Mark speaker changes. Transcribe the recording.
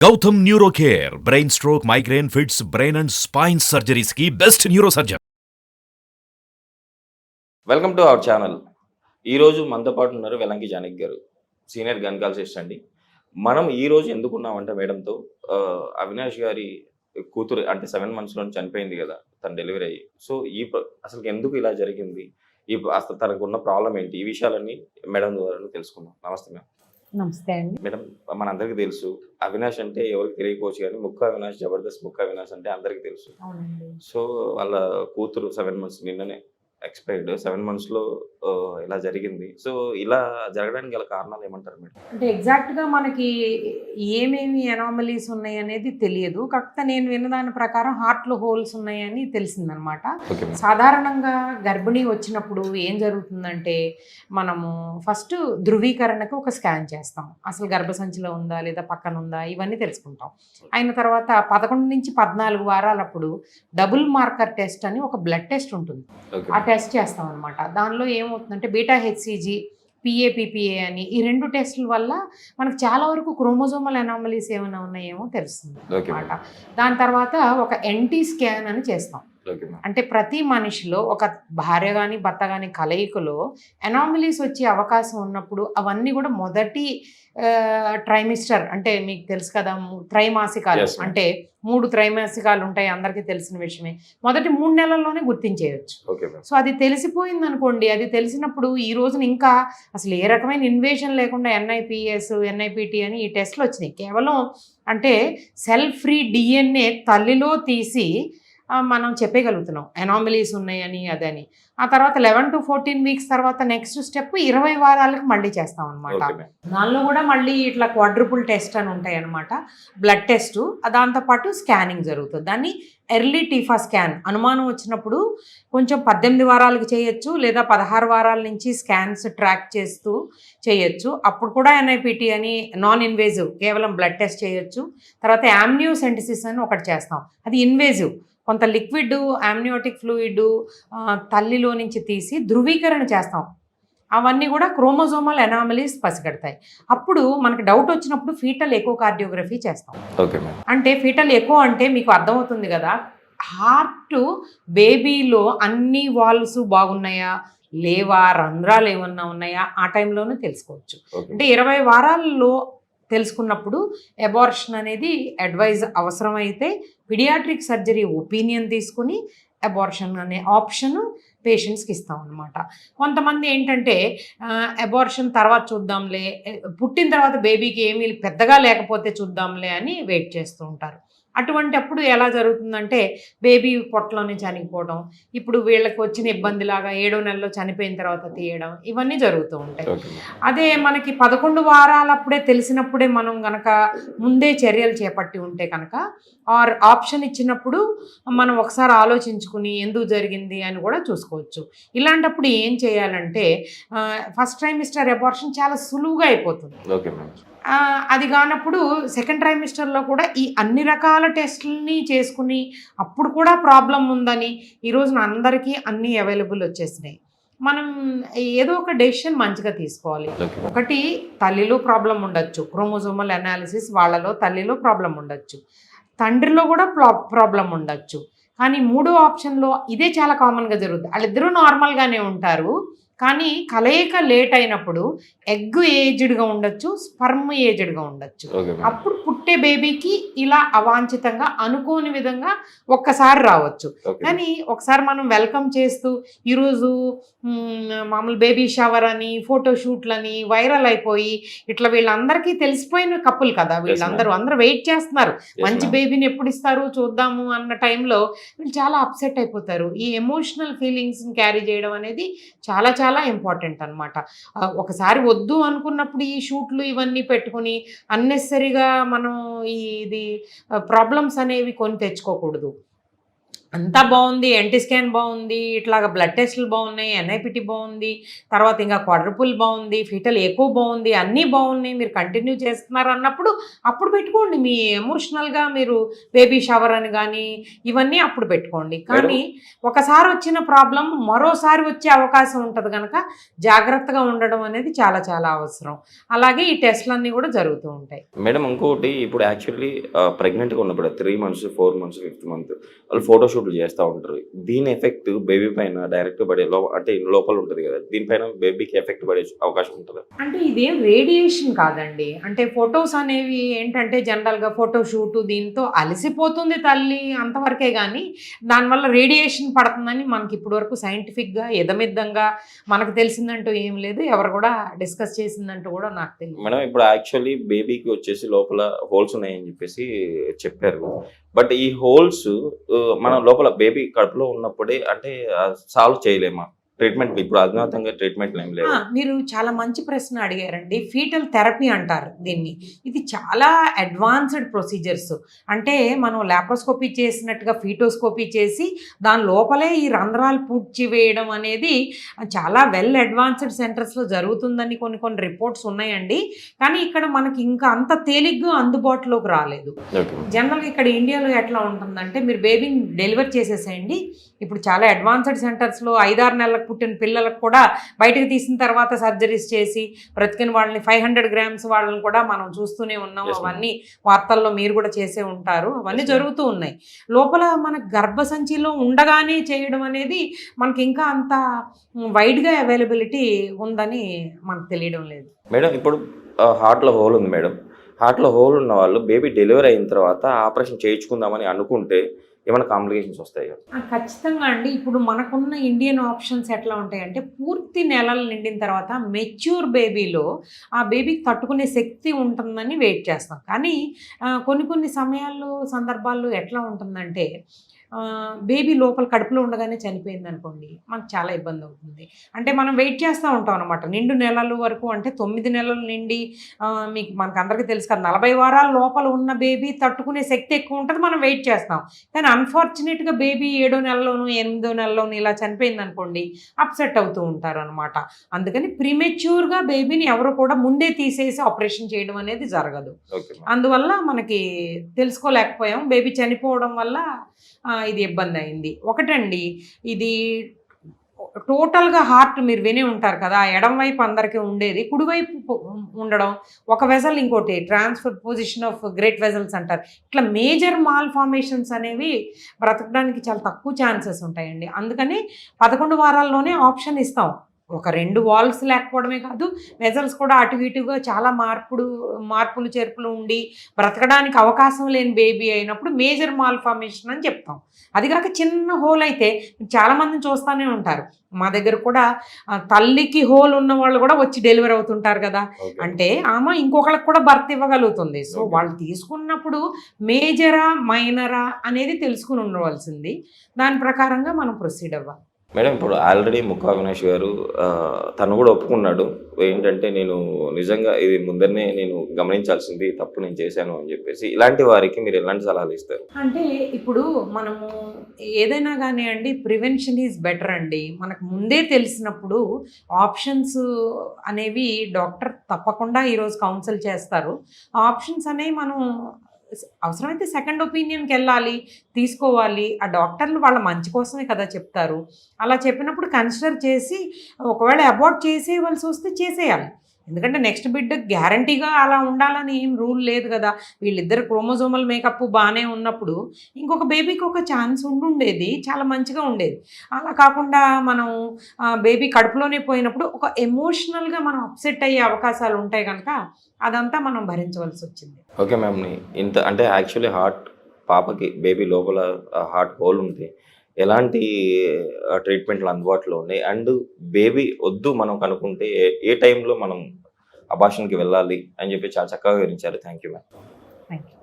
Speaker 1: Gautam neuro care brain stroke migraine fits brain and spine surgeries కి best neuro surgeon.
Speaker 2: Welcome to our channel. ఈరోజు మనతో పాటు ఉన్నారు వెలంకి జానకి గారు, సీనియర్ గైనకాలజిస్ట్ అండి. మనం ఈరోజు ఎందుకున్నామంటే మేడంతో అవినాష్ గారి కూతురు అంటే 7 monthsలో చనిపోయింది కదా తన డెలివరీ అయ్యి. సో అసలు ఎందుకు ఇలా జరిగింది, అసలు తనకు ఉన్న ప్రాబ్లం ఏంటి, ఈ విషయాలన్నీ మేడం ద్వారా తెలుసుకుందాం. నమస్తే మేడం.
Speaker 3: నమస్తే అండి.
Speaker 2: మేడం, మనందరికీ తెలుసు అవినాష్ అంటే ఎవరికి తెలియకపోవచ్చు కానీ ముక్కు అవినాష్, జబర్దస్త్ ముక్కు అవినాష్ అంటే అందరికీ తెలుసు. సో వాళ్ళ కూతురు 7 months నిన్ననే ఎక్స్పైర్డ్. 7 monthsలో ఇలా జరిగింది. సో ఇలా జరగడానికి గల కారణాలు ఏమంటారు మేడం?
Speaker 3: అంటే ఎగ్జాక్ట్గా మనకి ఏమేమి ఎనామలీస్ ఉన్నాయి అనేది తెలియదు. కాకపోతే నేను విన్నదాని ప్రకారం హార్ట్లో హోల్స్ ఉన్నాయని తెలిసిందనమాట. సాధారణంగా గర్భిణీ వచ్చినప్పుడు ఏం జరుగుతుందంటే మనము ఫస్ట్ ధృవీకరణకు ఒక స్కాన్ చేస్తాం. అసలు గర్భసంచిలో ఉందా లేదా పక్కన ఉందా ఇవన్నీ తెలుసుకుంటాం. అయిన తర్వాత 11 నుంచి 14 వారాలప్పుడు డబుల్ మార్కర్ టెస్ట్ అని ఒక బ్లడ్ టెస్ట్ ఉంటుంది. ఆ టెస్ట్ చేస్తాం అనమాట. దానిలో ఏమవుతుందంటే బీటా హెచ్సిజీ, పిఏపిపిఏ అని ఈ 2 టెస్టుల వల్ల మనకు చాలా వరకు క్రోమోజోమల్ ఎనామలీస్ ఏమైనా ఉన్నాయేమో తెలుస్తుంది అనమాట. దాని తర్వాత ఒక ఎన్టీ స్కాన్ అని చేస్తాం. అంటే ప్రతి మనిషిలో ఒక భార్య కానీ భర్త కానీ కలయికలో ఎనామలీస్ వచ్చే అవకాశం ఉన్నప్పుడు అవన్నీ కూడా మొదటి ట్రైమిస్టర్ అంటే మీకు తెలుసు కదా, త్రైమాసికాలు అంటే 3 త్రైమాసికాలు ఉంటాయి, అందరికీ తెలిసిన విషయమే. మొదటి 3 నెలల్లోనే గుర్తించేయచ్చు. సో అది తెలిసిపోయింది అనుకోండి. అది తెలిసినప్పుడు ఈ రోజున ఇంకా అసలు ఏ రకమైన ఇన్వేషన్ లేకుండా NIPS, NIPT అని ఈ టెస్ట్లు వచ్చినాయి. కేవలం అంటే సెల్ ఫ్రీ DNA తల్లిలో తీసి మనం చెప్పగలుగుతున్నాం ఎనామలీస్ ఉన్నాయని అదని. ఆ తర్వాత 11 to 14 weeks తర్వాత నెక్స్ట్ స్టెప్ 20 వారాలకు మళ్ళీ చేస్తాం అనమాట. దానిలో కూడా మళ్ళీ ఇట్లా క్వాడ్రుపుల్ టెస్ట్ అని ఉంటాయి అనమాట, బ్లడ్ టెస్ట్. దాంతోపాటు స్కానింగ్ జరుగుతుంది. దాన్ని ఎర్లీ టీఫా స్కాన్. అనుమానం వచ్చినప్పుడు కొంచెం 18 వారాలకు చేయొచ్చు, లేదా 16 వారాల నుంచి స్కాన్స్ ట్రాక్ చేస్తూ చేయొచ్చు. అప్పుడు కూడా NIPT అని నాన్ ఇన్వేజివ్ కేవలం బ్లడ్ టెస్ట్ చేయొచ్చు. తర్వాత యామ్నియోసెంటిసిస్ అని ఒకటి చేస్తాం, అది ఇన్వేజివ్. కొంత లిక్విడ్ యామ్నియోటిక్ ఫ్లూయిడ్ తల్లిలో నుంచి తీసి ధృవీకరణ చేస్తాం. అవన్నీ కూడా క్రోమోజోమల్ ఎనామలీస్ పసిగడతాయి. అప్పుడు మనకు డౌట్ వచ్చినప్పుడు ఫీటల్ ఎకోకార్డియోగ్రఫీ చేస్తాం. అంటే ఫీటల్ ఎకో అంటే మీకు అర్థమవుతుంది కదా, హార్ట్ బేబీలో అన్ని వాల్వ్స్ బాగున్నాయా లేవా, రంధ్రాలు ఏమన్నా ఉన్నాయా ఆ టైంలోనే తెలుసుకోవచ్చు. అంటే 20 వారాల్లో తెలుసుకున్నప్పుడు అబార్షన్ అనేది అడ్వైజ్ అవసరమైతే పిడియాట్రిక్ సర్జరీ ఒపీనియన్ తీసుకుని అబార్షన్ అనే ఆప్షన్ పేషెంట్స్కి ఇస్తాం అనమాట. కొంతమంది ఏంటంటే అబార్షన్ తర్వాత చూద్దాంలే, పుట్టిన తర్వాత బేబీకి ఏమీ పెద్దగా లేకపోతే చూద్దాంలే అని వెయిట్ చేస్తూ ఉంటారు. అటువంటి అప్పుడు ఎలా జరుగుతుందంటే బేబీ పొట్టలోనే చనిపోవడం, ఇప్పుడు వీళ్ళకి వచ్చిన ఇబ్బందిలాగా 7వ నెలలో చనిపోయిన తర్వాత తీయడం, ఇవన్నీ జరుగుతూ ఉంటాయి. అదే మనకి 11 వారాలప్పుడే తెలిసినప్పుడే మనం కనుక ముందే చర్యలు చేపట్టి ఉంటే కనుక ఆర్ ఆప్షన్ ఇచ్చినప్పుడు మనం ఒకసారి ఆలోచించుకుని ఎందుకు జరిగింది అని కూడా చూసుకోవచ్చు. ఇలాంటప్పుడు ఏం చేయాలంటే ఫస్ట్ ట్రైమిస్టర్ అబార్షన్ చాలా సులువుగా అయిపోతుంది. అది కానప్పుడు సెకండ్ ట్రైమిస్టర్లో కూడా ఈ అన్ని రకాల టెస్టులని చేసుకుని అప్పుడు కూడా ప్రాబ్లం ఉందని ఈ రోజున అందరికీ అన్నీ అవైలబుల్ వచ్చేసినాయి. మనం ఏదో ఒక డెసిషన్ మంచిగా తీసుకోవాలి. ఒకటి తల్లిలో ప్రాబ్లం ఉండొచ్చు, క్రోమోజోమల్ అనాలిసిస్ వాళ్ళలో తల్లిలో ప్రాబ్లం ఉండొచ్చు, తండ్రిలో కూడా ప్రాబ్లం ఉండొచ్చు. కానీ 3వ ఆప్షన్లో ఇదే చాలా కామన్గా జరుగుతుంది. వాళ్ళిద్దరూ నార్మల్గానే ఉంటారు, కానీ కలయిక లేట్ అయినప్పుడు ఎగ్ ఏజ్డ్గా ఉండొచ్చు, స్పర్మ్ ఏజ్డ్గా ఉండొచ్చు. అప్పుడు పుట్టే బేబీకి ఇలా అవాంఛితంగా అనుకోని విధంగా ఒక్కసారి రావచ్చు. కానీ ఒకసారి మనం వెల్కమ్ చేస్తూ ఈరోజు మామూలు బేబీ షవర్ అని ఫోటోషూట్లని వైరల్ అయిపోయి ఇట్లా వీళ్ళందరికీ తెలిసిపోయిన కప్పులు కదా అందరూ వెయిట్ చేస్తున్నారు, మంచి బేబీని ఎప్పుడు ఇస్తారు చూద్దాము అన్న టైంలో వీళ్ళు చాలా అప్సెట్ అయిపోతారు. ఈ ఎమోషనల్ ఫీలింగ్స్ని క్యారీ చేయడం అనేది చాలా చాలా ఇంపార్టెంట్ అనమాట. ఒకసారి వద్దు అనుకున్నప్పుడు ఈ షూట్లు ఇవన్నీ పెట్టుకుని అన్నెసరీగా మనం ఇది ప్రాబ్లమ్స్ అనేవి కొని తెచ్చుకోకూడదు. అంతా బాగుంది, ఎన్టీ స్కాన్ బాగుంది, ఇట్లాగ బ్లడ్ టెస్టులు బాగున్నాయి, ఎన్ఐపిటి బాగుంది, తర్వాత ఇంకా క్వాడ్రపుల్ బాగుంది, ఫీటల్ ఎక్కువ బాగుంది, అన్నీ బాగున్నాయి, మీరు కంటిన్యూ చేస్తున్నారు అన్నప్పుడు అప్పుడు పెట్టుకోండి. మీ ఎమోషనల్గా మీరు బేబీ షవర్ అని కానీ ఇవన్నీ అప్పుడు పెట్టుకోండి. కానీ ఒకసారి వచ్చిన ప్రాబ్లం మరోసారి వచ్చే అవకాశం ఉంటుంది కనుక జాగ్రత్తగా ఉండడం అనేది చాలా చాలా అవసరం. అలాగే ఈ టెస్టులన్నీ కూడా జరుగుతూ ఉంటాయి.
Speaker 2: మేడం ఇంకోటి, ఇప్పుడు యాక్చువల్లీ ప్రెగ్నెంట్గా ఉన్నప్పుడు 3 months 4 months 5th month వాళ్ళు ఫోటోషూట్లు చేస్తూ ఉంటారు. దీని ఎఫెక్ట్ బేబీ పైన డైరెక్ట్ పడే అంటే లోపల ఉంటుంది కదా, దీనిపైన బేబీకి ఎఫెక్ట్ పడే అవకాశం ఉంటుంది.
Speaker 3: అంటే ఇదేం రేడియేషన్ కాదండి. అంటే ఫొటోస్ అనేవి ఏంటంటే జనరల్గా ఫోటోషూట్ దీంతో అలసిపోతుంది తల్లి అంతవరకే, కానీ దానివల్ల రేడియేషన్ పడుతుందని మనకి ఇప్పటివరకు సైంటిఫిక్గా ఎదమిద్దంగా మనకు తెలిసిందంటూ ఏం లేదు. ఎవరు కూడా డిస్కస్ చేసిందంటూ కూడా నాకు తెలియదు.
Speaker 2: మేడం ఇప్పుడు యాక్చువల్లీ బేబీకి వచ్చేసి లోపల హోల్స్ ఉన్నాయని చెప్పేసి చెప్పారు. బట్ ఈ హోల్స్ మన లోపల బేబీ కడుపులో ఉన్నప్పుడే అంటే సాల్వ్ చేయలేమా? ట్రీట్మెంట్ ఇప్పుడు అధునాతంగా ట్రీట్మెంట్లు ఏం లేవు.
Speaker 3: మీరు చాలా మంచి ప్రశ్న అడిగారండి. ఫీటల్ థెరపీ అంటారు దీన్ని. ఇది చాలా అడ్వాన్స్డ్ ప్రొసీజర్స్. అంటే మనం లాప్రోస్కోపీ చేసినట్టుగా ఫీటోస్కోపీ చేసి దాని లోపలే ఈ రంధ్రాలు పూడ్చి వేయడం అనేది చాలా వెల్ అడ్వాన్స్డ్ సెంటర్స్లో జరుగుతుందని కొన్ని రిపోర్ట్స్ ఉన్నాయండి. కానీ ఇక్కడ మనకి ఇంకా అంత తేలిగ్గా అందుబాటులోకి రాలేదు. జనరల్గా ఇక్కడ ఇండియాలో ఎట్లా ఉంటుందంటే మీరు బేబీని డెలివర్ చేసేసేయండి. ఇప్పుడు చాలా అడ్వాన్స్డ్ సెంటర్స్లో 5-6 నెలలకు పుట్టిన పిల్లలకు కూడా బయటకు తీసిన తర్వాత సర్జరీస్ చేసి బ్రతికిన వాళ్ళని 500 grams వాళ్ళని కూడా మనం చూస్తూనే ఉన్నాం. అవన్నీ వార్తల్లో మీరు కూడా చేసే ఉంటారు. అవన్నీ జరుగుతూ ఉన్నాయి. లోపల మన గర్భసంచిలో ఉండగానే చేయడం అనేది మనకి ఇంకా అంత వైడ్గా అవైలబిలిటీ ఉందని మనకు తెలియడం లేదు.
Speaker 2: మేడం ఇప్పుడు హార్ట్లో హోల్ ఉంది మేడం. హార్ట్లో హోల్ ఉన్న వాళ్ళు బేబీ డెలివరీ అయిన తర్వాత ఆపరేషన్ చేయించుకుందామని అనుకుంటే ఏమైనా కాంప్లికేషన్స్ వస్తాయి?
Speaker 3: ఖచ్చితంగా అండి. ఇప్పుడు మనకున్న ఇండియన్ ఆప్షన్స్ ఎట్లా ఉంటాయంటే పూర్తి నెలలు నిండిన తర్వాత మెచ్యూర్ బేబీలో ఆ బేబీకి తట్టుకునే శక్తి ఉంటుందని వెయిట్ చేస్తాం. కానీ కొన్ని సమయాల్లో సందర్భాల్లో ఎట్లా ఉంటుందంటే బేబీ లోపల కడుపులో ఉండగానే చనిపోయింది అనుకోండి, మనకు చాలా ఇబ్బంది అవుతుంది. అంటే మనం వెయిట్ చేస్తూ ఉంటాం అనమాట. నిండు నెలల వరకు అంటే 9 నెలలు నిండి మనకు అందరికీ తెలుసు కదా, 40 వారాల లోపల ఉన్న బేబీ తట్టుకునే శక్తి ఎక్కువ ఉంటుంది, మనం వెయిట్ చేస్తాం. కానీ అన్ఫార్చునేట్గా బేబీ 7వ నెలలోనూ 8వ నెలలోనూ ఇలా చనిపోయింది అనుకోండి, అప్సెట్ అవుతూ ఉంటారు అనమాట. అందుకని ప్రీమెచ్యూర్గా బేబీని ఎవరు కూడా ముందే తీసేసి ఆపరేషన్ చేయడం అనేది జరగదు. అందువల్ల మనకి తెలుసుకోలేకపోయాం. బేబీ చనిపోవడం వల్ల ఇది ఇబ్బంది అయింది. ఒకటండి, ఇది టోటల్గా హార్ట్ మీరు వినే ఉంటారు కదా, ఎడం వైపు అందరికీ ఉండేది, కుడివైపు ఉండడం, ఒక వెజల్ ఇంకోటి transfer position of great vessels అంటారు. ఇట్లా మేజర్ మాల్ ఫార్మేషన్స్ అనేవి బ్రతకడానికి చాలా తక్కువ ఛాన్సెస్ ఉంటాయండి. అందుకని 11 వారాల్లోనే ఆప్షన్ ఇస్తాం. ఒక 2 వాల్వ్స్ లేకపోవడమే కాదు, వెజల్స్ కూడా అటు ఇటుగా చాలా మార్పులు చేర్పులు ఉండి బ్రతకడానికి అవకాశం లేని బేబీ అయినప్పుడు మేజర్ మాల్ ఫార్మేషన్ అని చెప్తాం. అది కాక చిన్న హోల్ అయితే చాలామందిని చూస్తూనే ఉంటారు. మా దగ్గర కూడా తల్లికి హోల్ ఉన్న వాళ్ళు కూడా వచ్చి డెలివరీ అవుతుంటారు కదా, అంటే ఆమె ఇంకొకళ్ళకి కూడా బర్త్ ఇవ్వగలుగుతుంది. సో వాళ్ళు తీసుకున్నప్పుడు మేజరా మైనరా అనేది తెలుసుకుని ఉండవలసింది. దాని ప్రకారంగా మనం ప్రొసీడ్ అవ్వాలి.
Speaker 2: మేడం ఇప్పుడు ఆల్రెడీ ముక్కా అవినాష్ గారు తను కూడా ఒప్పుకున్నాడు ఏంటంటే, నేను నిజంగా ఇది ముందరనే నేను గమనించాల్సింది తప్పు నేను చేశాను అని చెప్పేసి. ఇలాంటి వారికి మీరు ఎలాంటి సలహాలు ఇస్తారు?
Speaker 3: అంటే ఇప్పుడు మనము ఏదైనా కానీ అండి, ప్రివెన్షన్ ఈజ్ బెటర్ అండి. మనకు ముందే తెలిసినప్పుడు ఆప్షన్స్ అనేవి డాక్టర్ తప్పకుండా ఈరోజు కౌన్సిల్ చేస్తారు. ఆప్షన్స్ అనేవి మనం అవసరమైతే సెకండ్ ఒపీనియన్కి వెళ్ళాలి, తీసుకోవాలి. ఆ డాక్టర్లు వాళ్ళ మంచి కోసమే కదా చెప్తారు. అలా చెప్పినప్పుడు కన్సిడర్ చేసి ఒకవేళ అబార్ట్ చేసేయవలసి వస్తే చేసేయాలి. ఎందుకంటే నెక్స్ట్ బిడ్డ గ్యారంటీగా అలా ఉండాలని ఏం రూల్ లేదు కదా. వీళ్ళిద్దరు క్రోమోజోమల్ మేకప్ బాగానే ఉన్నప్పుడు ఇంకొక బేబీకి ఒక ఛాన్స్ ఉండేది, చాలా మంచిగా ఉండేది. అలా కాకుండా మనం బేబీ కడుపులోనే పోయినప్పుడు ఒక ఎమోషనల్గా మనం అప్సెట్ అయ్యే అవకాశాలు ఉంటాయి కనుక అదంతా మనం భరించవలసి వచ్చింది.
Speaker 2: ఓకే మ్యామ్, ఇంత అంటే యాక్చువల్లీ హార్ట్ పాపకి బేబీ లోపల హార్ట్ హోల్ ఉంది, ఎలాంటి ట్రీట్మెంట్లు అందుబాటులో ఉన్నాయి, అండ్ బేబీ వద్దు మనం కనుక్కుంటే ఏ టైంలో మనం అబార్షన్కి వెళ్ళాలి అని చెప్పి చాలా చక్కగా వివరించారు. Thank you ma'am.
Speaker 3: Thank you.